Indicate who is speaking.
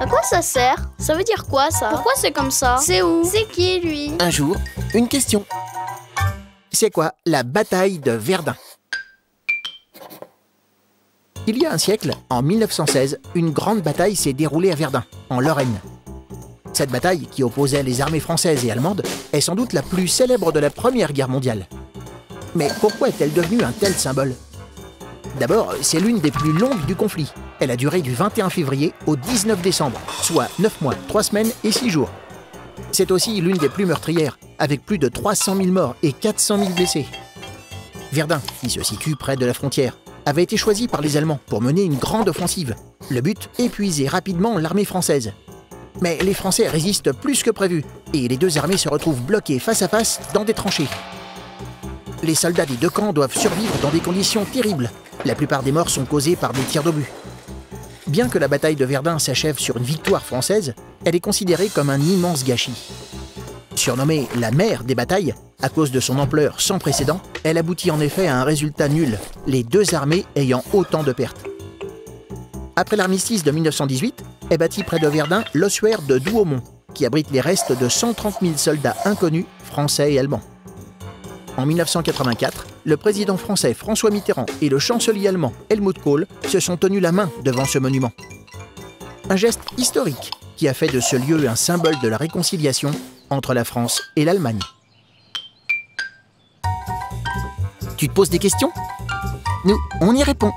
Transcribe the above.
Speaker 1: À quoi ça sert? Ça veut dire quoi, ça? Pourquoi c'est comme ça? C'est où? C'est qui, lui?
Speaker 2: Un jour, une question. C'est quoi la bataille de Verdun? Il y a un siècle, en 1916, une grande bataille s'est déroulée à Verdun, en Lorraine. Cette bataille, qui opposait les armées françaises et allemandes, est sans doute la plus célèbre de la Première Guerre mondiale. Mais pourquoi est-elle devenue un tel symbole? D'abord, c'est l'une des plus longues du conflit. Elle a duré du 21 février au 19 décembre, soit 9 mois, 3 semaines et 6 jours. C'est aussi l'une des plus meurtrières, avec plus de 300 000 morts et 400 000 blessés. Verdun, qui se situe près de la frontière, avait été choisi par les Allemands pour mener une grande offensive. Le but, épuiser rapidement l'armée française. Mais les Français résistent plus que prévu, et les deux armées se retrouvent bloquées face à face dans des tranchées. Les soldats des deux camps doivent survivre dans des conditions terribles. La plupart des morts sont causées par des tirs d'obus. Bien que la bataille de Verdun s'achève sur une victoire française, elle est considérée comme un immense gâchis. Surnommée la mère des batailles, à cause de son ampleur sans précédent, elle aboutit en effet à un résultat nul, les deux armées ayant autant de pertes. Après l'armistice de 1918, est bâti près de Verdun l'ossuaire de Douaumont, qui abrite les restes de 130 000 soldats inconnus, français et allemands. En 1984, le président français François Mitterrand et le chancelier allemand Helmut Kohl se sont tenus la main devant ce monument. Un geste historique qui a fait de ce lieu un symbole de la réconciliation entre la France et l'Allemagne. Tu te poses des questions? Nous, on y répond.